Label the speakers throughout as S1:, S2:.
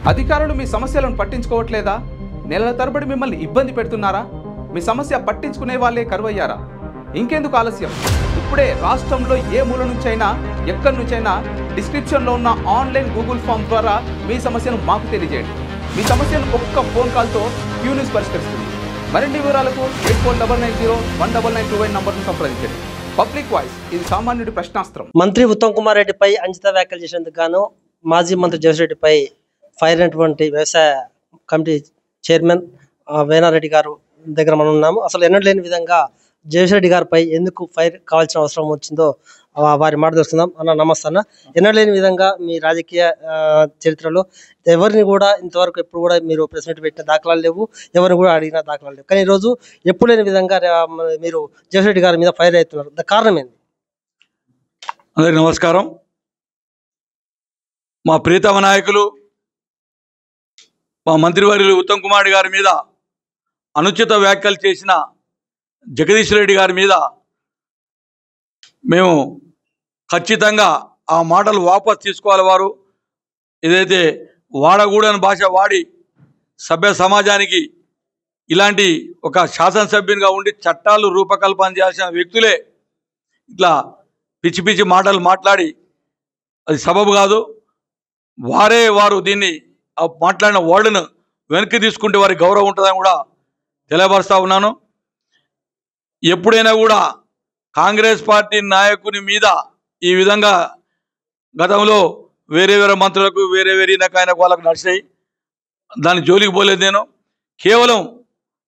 S1: అధికారులు మీ సమస్యలను పట్టించుకోవట్లేదా? నెలల తరబడి మిమ్మల్ని ఇబ్బంది పెడుతున్నారా? మీ సమస్య పట్టించుకునే వాళ్ళే కరువయ్యారా? ఇంకెందుకు ఆలస్యం? ఇప్పుడే రాష్ట్రంలో ఏ మూల నుంచైనా ఎక్కడి నుంచైనా డిస్క్రిప్షన్లో ఉన్న ఆన్లైన్ గూగుల్ ఫామ్ ద్వారా మీ సమస్యను మాకు తెలియజేయండి. మీ సమస్యను ఒక్క ఫోన్ కాల్తో క్యూ న్యూస్ పరిష్కరిస్తుంది. మరిన్ని వివరాలకు 8490199929 నంబర్ను సంప్రదించండి. పబ్లిక్ వాయిస్, ఇది సామాన్యుడి ప్రశ్నాస్త్రం.
S2: మంత్రి ఉత్తమ్ కుమార్ రెడ్డిపై అంజిత వ్యాఖ్యలు చేసేందుకు గాను మాజీ మంత్రి జగదీశ్రెడ్డిపై ఫైర్ అయినటువంటి వ్యవసాయ కమిటీ చైర్మన్ వేనారెడ్డి గారు దగ్గర మనం ఉన్నాము. అసలు ఎన్నడూ లేని విధంగా జగదీశ్రెడ్డి గారిపై ఎందుకు ఫైర్ కావాల్సిన అవసరం వచ్చిందో వారి మాట తెలుసుకుందాం. అన్న నమస్తే అన్న. ఎన్నడూ లేని విధంగా మీ రాజకీయ చరిత్రలో ఎవరిని కూడా ఇంతవరకు ఎప్పుడు కూడా మీరు ప్రెస్ మీట్ పెట్టిన దాఖలాలు లేవు, ఎవరిని కూడా అడిగిన దాఖలాలు లేవు. కానీ ఈరోజు ఎప్పుడు లేని విధంగా మీరు జగదీశ్రెడ్డి గారి మీద ఫైర్ అవుతున్నారు. కారణం ఏంది?
S3: అందరికీ నమస్కారం. మా ప్రియతమ నాయకులు మా మంత్రివర్యులు ఉత్తమ్ కుమార్ గారి మీద అనుచిత వ్యాఖ్యలు చేసిన జగదీష్ రెడ్డి గారి మీద మేము ఖచ్చితంగా ఆ మాటలు వాపసు తీసుకోవాలి. వారు ఏదైతే వాడకూడని భాష వాడి సభ్య సమాజానికి ఇలాంటి ఒక శాసనసభ్యునిగా ఉండి చట్టాలు రూపకల్పన చేయాల్సిన వ్యక్తులే ఇట్లా పిచ్చి పిచ్చి మాటలు మాట్లాడి అది సబబు కాదు. వారు దీన్ని మాట్లాడిన వర్డ్ను వెనక్కి తీసుకుంటే వారి గౌరవం ఉంటుందని కూడా తెలియపరుస్తూ ఉన్నాను. ఎప్పుడైనా కూడా కాంగ్రెస్ పార్టీ నాయకుని మీద ఈ విధంగా గతంలో వేరే మంత్రులకు వేరే ఆయనకు వాళ్ళకు నడిచాయి. దాని జోలికి పోలేదు నేను. కేవలం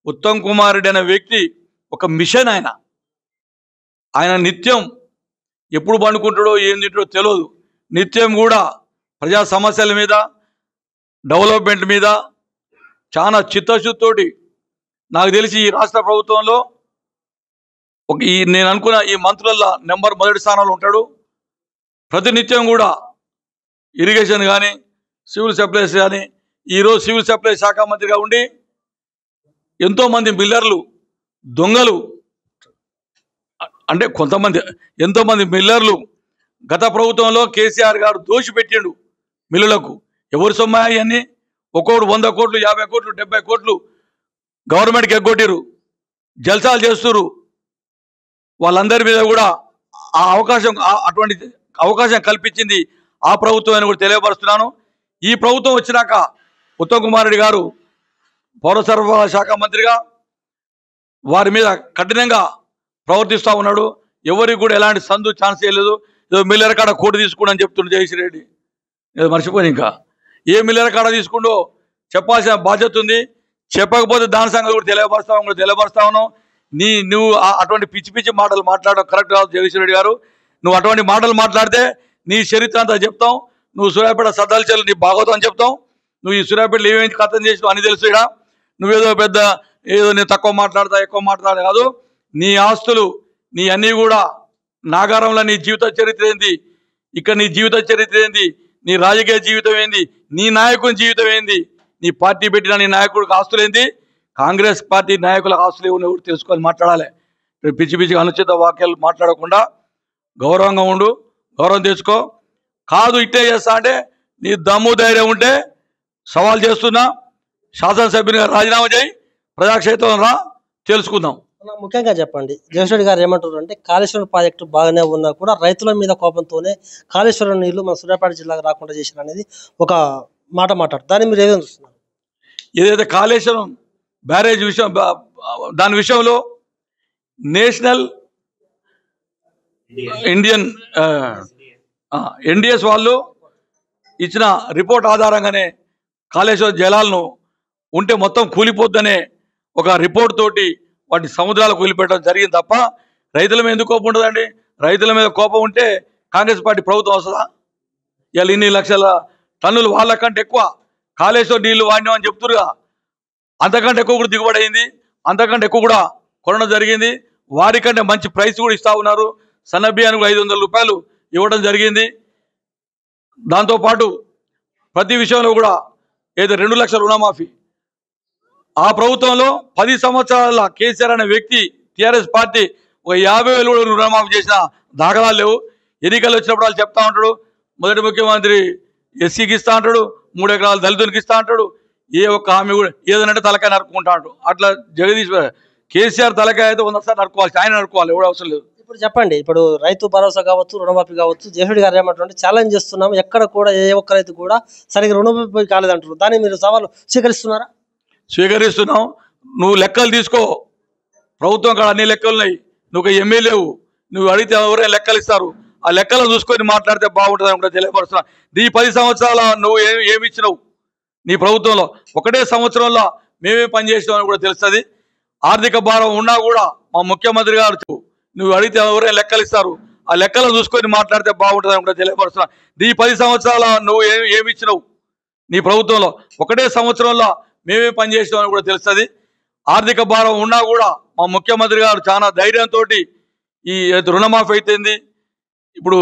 S3: ఉత్తమ్ కుమార్ రెడ్డి అనే వ్యక్తి ఒక మిషన్. ఆయన నిత్యం ఎప్పుడు పండుకుంటాడో ఏం తింటాడో తెలియదు. నిత్యం కూడా ప్రజా సమస్యల మీద, డెవలప్మెంట్ మీద చాలా చిత్తశుద్ధితోటి నాకు తెలిసి ఈ రాష్ట్ర ప్రభుత్వంలో నేను అనుకున్న ఈ మంత్రుల మొదటి స్థానంలో ఉంటాడు. ప్రతినిత్యం కూడా ఇరిగేషన్ కానీ, సివిల్ సప్లైస్ కానీ, ఈరోజు సివిల్ సప్లై శాఖ మంత్రిగా ఉండి ఎంతోమంది మిల్లర్లు దొంగలు, అంటే ఎంతోమంది మిల్లర్లు గత ప్రభుత్వంలో కేసీఆర్ గారు దోషిపెట్టిండు మిల్లులకు. ఎవరు సొమ్మాయి అన్నీ ఒక్కోడు 100 కోట్లు, 50 కోట్లు, 70 కోట్లు గవర్నమెంట్కి ఎగ్గొట్టిరు, జల్సాలు చేస్తున్నారు. వాళ్ళందరి మీద కూడా అటువంటి అవకాశం కల్పించింది ఆ ప్రభుత్వం అని కూడా తెలియపరుస్తున్నాను. ఈ ప్రభుత్వం వచ్చినాక ఉత్తమ్ కుమార్ రెడ్డి గారు పౌర సరఫరాల శాఖ మంత్రిగా వారి మీద కఠినంగా ప్రవర్తిస్తూ ఉన్నాడు. ఎవరికి కూడా ఎలాంటి సందు ఛాన్స్ చేయలేదు. ఏదో మిల్లర్ కాడ కోటు తీసుకుంటని చెప్తుండే జగదీష్ రెడ్డి. ఏదో మర్చిపోయి ఇంకా ఏ మిల్లర్ కాడ తీసుకుంటో చెప్పాల్సిన బాధ్యత ఉంది. చెప్పకపోతే దాని సంగతి కూడా తెలియపరుస్తా ఉన్నాం. నువ్వు అటువంటి పిచ్చి పిచ్చి మాటలు మాట్లాడడం కరెక్ట్ కాదు జగదీష్ రెడ్డి గారు. నువ్వు అటువంటి మాటలు మాట్లాడితే నీ చరిత్ర అంతా చెప్తాం. నువ్వు సూర్యాపేట సద్దాల చెల్లు నీ భాగవతం అని చెప్తాం. నువ్వు ఈ సూర్యాపేటలో ఏమేమి కథం చేసినావు అని తెలుసు. నువ్వేదో ఏదో నేను తక్కువ మాట్లాడతా ఎక్కువ మాట్లాడతా కాదు. నీ ఆస్తులు నీ అన్నీ కూడా నాగారంలో నీ జీవిత చరిత్ర ఏంది, ఇక్కడ నీ జీవిత చరిత్ర ఏంది, నీ రాజకీయ జీవితం ఏంది, నీ నాయకుని జీవితం ఏంది, నీ పార్టీ పెట్టిన నీ నాయకుడికి ఆస్తులు ఏంది, కాంగ్రెస్ పార్టీ నాయకులకు ఆస్తులు ఏమో ఎవరు తెలుసుకొని మాట్లాడాలి. పిచ్చి పిచ్చి అనుచిత వాక్యాలు మాట్లాడకుండా గౌరవంగా ఉండు, గౌరవం తెచ్చుకో. కాదు ఇట్టే చేస్తా అంటే నీ దమ్ము ధైర్యం ఉంటే సవాల్ చేస్తున్నా, శాసనసభ్యునిగా రాజీనామా చేయి, ప్రజాక్షేత్రం రా, తెలుసుకుందాం.
S2: ముఖ్యంగా చెప్పండి, జగదీశ్రెడ్డి గారు ఏమంటారు అంటే కాళేశ్వరం ప్రాజెక్టు బాగానే ఉన్నా కూడా రైతుల మీద కోపంతోనే కాళేశ్వరం నీళ్లు మన సూర్యాపేట జిల్లాకు రాకుండా చేశారు అనేది ఒక మాట మాట్లాడు. దాన్ని మీరు ఏదైనా చూస్తున్నారు?
S3: ఏదైతే కాళేశ్వరం బ్యారేజ్ విషయం, దాని విషయంలో నేషనల్ ఇండియన్ ఎన్డిఎస్ వాళ్ళు ఇచ్చిన రిపోర్ట్ ఆధారంగానే కాళేశ్వరం జలాలను ఉంటే మొత్తం కూలిపోద్దనే ఒక రిపోర్ట్ తోటి వాటి సముద్రాలకు వదిలిపెట్టడం జరిగింది తప్ప రైతుల మీద ఎందుకు కోపం ఉంటుందండి? రైతుల మీద కోపం ఉంటే కాంగ్రెస్ పార్టీ ప్రభుత్వం వస్తుందా? ఇవాళ ఇన్ని లక్షల టన్నులు వాళ్ళకంటే ఎక్కువ కాళేశ్వరం నీళ్లు వాడినామని చెప్తురుగా. అంతకంటే ఎక్కువ కూడా దిగుబడి అయింది, అంతకంటే ఎక్కువ కూడా కొనడం జరిగింది. వారికంటే మంచి ప్రైస్ కూడా ఇస్తూ ఉన్నారు. సన్నబియ్యానికి 500 రూపాయలు ఇవ్వడం జరిగింది. దాంతోపాటు ప్రతి విషయంలో కూడా ఏదో 2 లక్షల రుణమాఫీ. ఆ ప్రభుత్వంలో 10 సంవత్సరాల కేసీఆర్ అనే వ్యక్తి టీఆర్ఎస్ పార్టీ ఒక 50,000 రుణమాఫీ చేసిన దాఖలాలు లేవు. ఎన్నికలు వచ్చినప్పుడు వాళ్ళు చెప్తా ఉంటాడు, మొదటి ముఖ్యమంత్రి ఎస్సీకి ఇస్తా అంటాడు, 3 ఎకరాలు దళితునికి ఇస్తా అంటాడు. ఏ ఒక్క హామీ కూడా ఏదనంటే తలకాయ నరుక్కుంటాడు. అట్లా జగదీష్ కేసీఆర్ తలకాయ అయితే 100 సార్లు నరుకోవాలి, ఆయన నరుకోవాలి, ఎవరు అవసరం లేదు.
S2: ఇప్పుడు చెప్పండి, ఇప్పుడు రైతు భరోసా కావచ్చు, రుణమాఫీ కావచ్చు, జగన్మోహన్ గారు ఏమంటారు ఛాలెంజ్ చేస్తున్నాము, ఎక్కడ కూడా ఏ ఒక్క రైతు కూడా సరిగ్గా రుణమాఫీ కాలేదంటారు. దాన్ని మీరు సవాలు స్వీకరిస్తున్నారా?
S3: స్వీకరిస్తున్నాం. నువ్వు లెక్కలు తీసుకో, ప్రభుత్వం కాడ అన్ని లెక్కలు ఉన్నాయి. నువ్వు ఒక ఎమ్మెల్యేవు, నువ్వు అడిగితే ఎవరైనా లెక్కలు ఇస్తారు. ఆ లెక్కలు చూసుకొని మాట్లాడితే బాగుంటుంది అని కూడా తెలియపరుస్తున్నా. నీ 10 సంవత్సరాల నువ్వు ఏమి ఇచ్చినావు నీ ప్రభుత్వంలో? ఒకటే సంవత్సరంలో మేమే పనిచేసినామని కూడా తెలుస్తుంది. ఆర్థిక భారం ఉన్నా కూడా మా ముఖ్యమంత్రి గారు నువ్వు అడిగితే ఎవరైనా లెక్కలు ఇస్తారు. ఆ లెక్కలు చూసుకొని మాట్లాడితే బాగుంటుంది అని కూడా తెలియపరుస్తున్నా. నీ 10 సంవత్సరాల నువ్వు ఏమి ఇచ్చినావు నీ ప్రభుత్వంలో? ఒకటే సంవత్సరంలో మేమే పనిచేసినామని కూడా తెలుస్తుంది. ఆర్థిక భారం ఉన్నా కూడా మా ముఖ్యమంత్రి గారు చాలా ధైర్యంతో ఈ రుణమాఫీ అయితేంది, ఇప్పుడు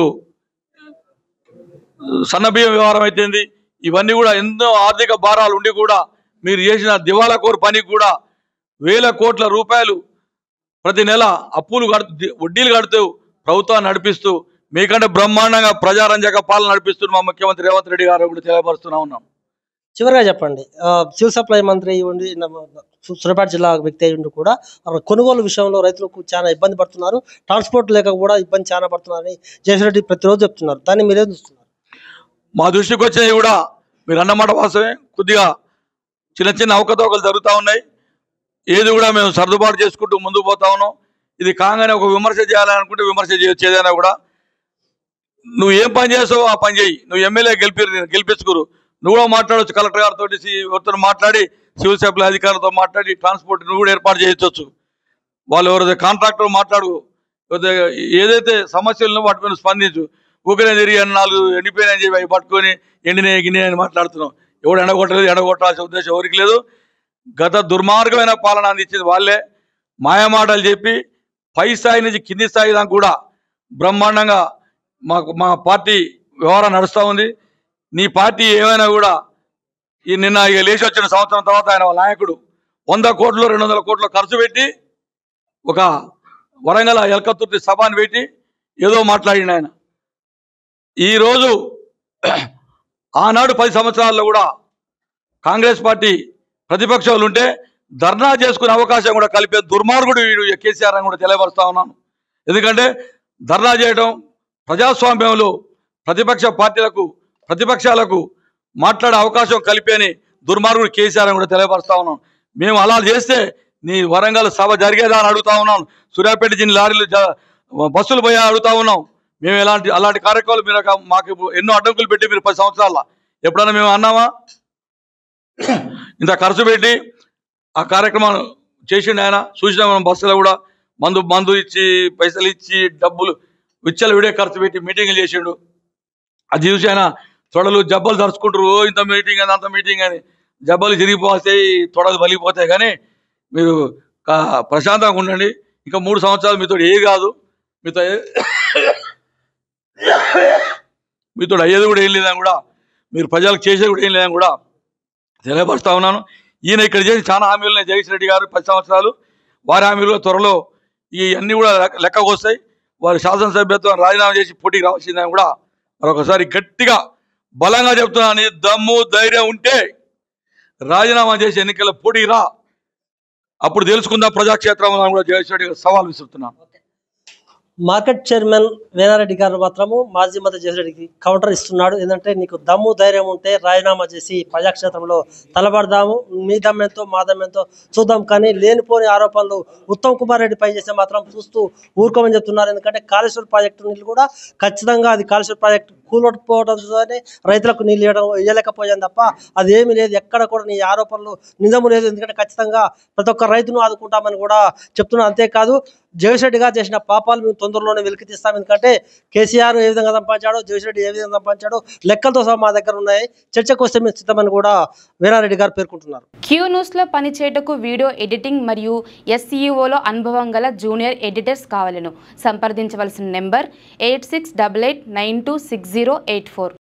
S3: సన్నబియ్యం వ్యవహారం అయితేంది, ఇవన్నీ కూడా ఎన్నో ఆర్థిక భారాలు ఉండి కూడా మీరు చేసిన దివాలా కోరు పనికి కూడా వేల కోట్ల రూపాయలు ప్రతి నెల అప్పులు వడ్డీలు కడుతూ ప్రభుత్వాన్ని నడిపిస్తూ మీకంటే బ్రహ్మాండంగా ప్రజారంజక పాలన నడిపిస్తూ మా ముఖ్యమంత్రి రేవంత్ రెడ్డి గారు కూడా తెలియపరుస్తూనే ఉన్నాం.
S2: చివరిగా చెప్పండి, సివిల్ సప్లై మంత్రి ఉండి సూర్యాపేట జిల్లా వ్యక్తి అయి ఉండి కూడా కొనుగోలు విషయంలో రైతులకు చాలా ఇబ్బంది పడుతున్నారు, ట్రాన్స్పోర్ట్ లేక కూడా ఇబ్బంది చాలా పడుతున్నారని జగన్ రెడ్డి ప్రతిరోజు చెప్తున్నారు. దాన్ని మీరేం చూస్తున్నారు?
S3: మా దృష్టికి వచ్చేవి కూడా మీరు అన్నమాట వాస్తవమే. కొద్దిగా చిన్న చిన్న అవకతవకలు జరుగుతూ ఉన్నాయి. ఏది కూడా మేము సర్దుబాటు చేసుకుంటూ ముందుకు పోతా ఉన్నాం. ఇది కాగానే ఒక విమర్శ చేయాలనుకుంటే విమర్శ చేయొచ్చు. ఏదైనా కూడా నువ్వు ఏం పని చేస్తావో ఆ పని చేయి. నువ్వు ఎమ్మెల్యే గెలిపించుకురు, నువ్వు కూడా మాట్లాడవచ్చు. కలెక్టర్ గారితో ఎవరితో మాట్లాడి, సివిల్ సప్లై అధికారులతో మాట్లాడి ట్రాన్స్పోర్ట్ నువ్వు కూడా ఏర్పాటు చేయొచ్చు. వాళ్ళు ఎవరైతే కాంట్రాక్టర్ మాట్లాడు, ఏదైతే సమస్యలను వాటి మీద స్పందించు. ఊకనే తిరిగి 4 ఎండిపోయినాయని చెప్పి అవి పట్టుకొని ఎండినాయి గిన్నె అని మాట్లాడుతున్నాం. ఎవడు ఎండగొట్టలేదు, ఎండగొట్టాల్సిన ఉద్దేశం ఎవరికి లేదు. గత దుర్మార్గమైన పాలన అందించింది వాళ్ళే. మాయమాటలు చెప్పి పై స్థాయి నుంచి కింది స్థాయి దాకా కూడా బ్రహ్మాండంగా మా పార్టీ వ్యవహారం నడుస్తూ ఉంది. నీ పార్టీ ఏమైనా కూడా ఈ నిన్న లేచి వచ్చిన సంవత్సరం తర్వాత ఆయన వాళ్ళ నాయకుడు 100 కోట్లు 200 కోట్లు ఖర్చు పెట్టి ఒక వరంగల్ ఎల్కతుర్తి సభను పెట్టి ఏదో మాట్లాడిన ఆయన. ఈరోజు ఆనాడు 10 సంవత్సరాల్లో కూడా కాంగ్రెస్ పార్టీ ప్రతిపక్షాలు ఉంటే ధర్నా చేసుకునే అవకాశం కూడా కలిపే దుర్మార్గుడు వీడు కేసీఆర్ అని కూడా తెలియపరుస్తా ఉన్నాను. ఎందుకంటే ధర్నా చేయడం ప్రజాస్వామ్యంలో ప్రతిపక్షాలకు మాట్లాడే అవకాశం కలిపేని దుర్మార్గుడు కేసీఆర్ అని కూడా తెలియపరుస్తా ఉన్నాను. మేము అలా చేస్తే నీ వరంగల్ సభ జరిగేదా అని అడుగుతా ఉన్నాం. సూర్యాపేట జిల్లా లారీలు బస్సులు పోయా అడుగుతా ఉన్నాం. మేము అలాంటి కార్యక్రమాలు మీరు మాకు ఎన్నో అడ్డంకులు పెట్టి మీరు 10 సంవత్సరాల ఎప్పుడైనా మేము అన్నామా? ఇంత ఖర్చు పెట్టి ఆ కార్యక్రమాలు చేసిండు ఆయన. చూసిన మనం బస్సులో కూడా మందు ఇచ్చి పైసలు ఇచ్చి డబ్బులు విచ్చలు విడే ఖర్చు పెట్టి మీటింగ్లు చేసిండు. అది చూసి ఆయన తొడలు జబ్బలు తరుచుకుంటారు. ఇంత మీటింగ్ అని అంత మీటింగ్ అని జబ్బలు చిరిగిపోతాయి, తొడలు బలిగిపోతాయి. కానీ మీరు ప్రశాంతంగా ఉండండి. ఇంకా 3 సంవత్సరాలు మీతో ఏ కాదు, మీతో అయ్యేది కూడా ఏం లేదని కూడా, మీరు ప్రజలకు చేసేది కూడా ఏం లేదని కూడా తెలియపరుస్తా ఉన్నాను. ఈయన ఇక్కడ చేసి చాలా హామీలు ఉన్నాయి. జగదీష్ రెడ్డి గారు 10 సంవత్సరాలు వారి హామీలు త్వరలో ఇవన్నీ కూడా లెక్కకు వస్తాయి. వారి శాసనసభ్యత్వం రాజీనామా చేసి పోటీకి రావాల్సిందని కూడా మరొకసారి గట్టిగా బలంగా చెప్తున్నాను. దమ్ము ధైర్యం ఉంటే రాజీనామా చేసి ఎన్నికల పోటీ రా, అప్పుడు తెలుసుకుందాం ప్రజాక్షేత్రంలో కూడా జగదీష్ రెడ్డి గారు సవాల్ విసురుతున్నాను.
S2: మార్కెట్ చైర్మన్ వేనారెడ్డి గారు మాత్రము మాజీ మంత్రి జగన్ రెడ్డికి కౌంటర్ ఇస్తున్నాడు. ఏంటంటే నీకు దమ్ము ధైర్యం ఉంటే రాజీనామా చేసి ప్రజాక్షేత్రంలో తలబడదాము, మీ దమ్మెంతో మా దమ్మెంతో చూద్దాం, కానీ లేనిపోని ఆరోపణలు ఉత్తమ్ కుమార్ రెడ్డి పై చేస్తే మాత్రం చూస్తూ ఊరుకోమని చెప్తున్నారు. ఎందుకంటే కాళేశ్వర ప్రాజెక్టు నీళ్ళు కూడా ఖచ్చితంగా అది కాళేశ్వర ప్రాజెక్టు కూలకపోవడంతోనే రైతులకు నీళ్ళు ఇవ్వలేకపోయాను తప్ప అది ఏమీ లేదు. ఎక్కడ కూడా నీ ఆరోపణలు నిజము లేదు. ఎందుకంటే ఖచ్చితంగా ప్రతి ఒక్క రైతును ఆదుకుంటామని కూడా చెప్తున్నాను. అంతేకాదు జగదీష్ రెడ్డి గారు చేసిన పాపాలు మేము తొందరలోనే వెలికి తీస్తాం. ఎందుకంటే కేసీఆర్ ఏ విధంగా సంపాదించాడో, జగదీష్ రెడ్డి ఏ విధంగా సంపాదించాడో లెక్కలతో సహా మా దగ్గర ఉన్నాయి. చర్చకు వస్తే మేము సిద్ధమని కూడా వేనారెడ్డి గారు పేర్కొంటున్నారు.
S4: క్యూ న్యూస్లో పనిచేయటకు వీడియో ఎడిటింగ్ మరియు SEOలో అనుభవం గల జూనియర్ ఎడిటర్స్ కావాలను సంప్రదించవలసిన నెంబర్ 8688926084.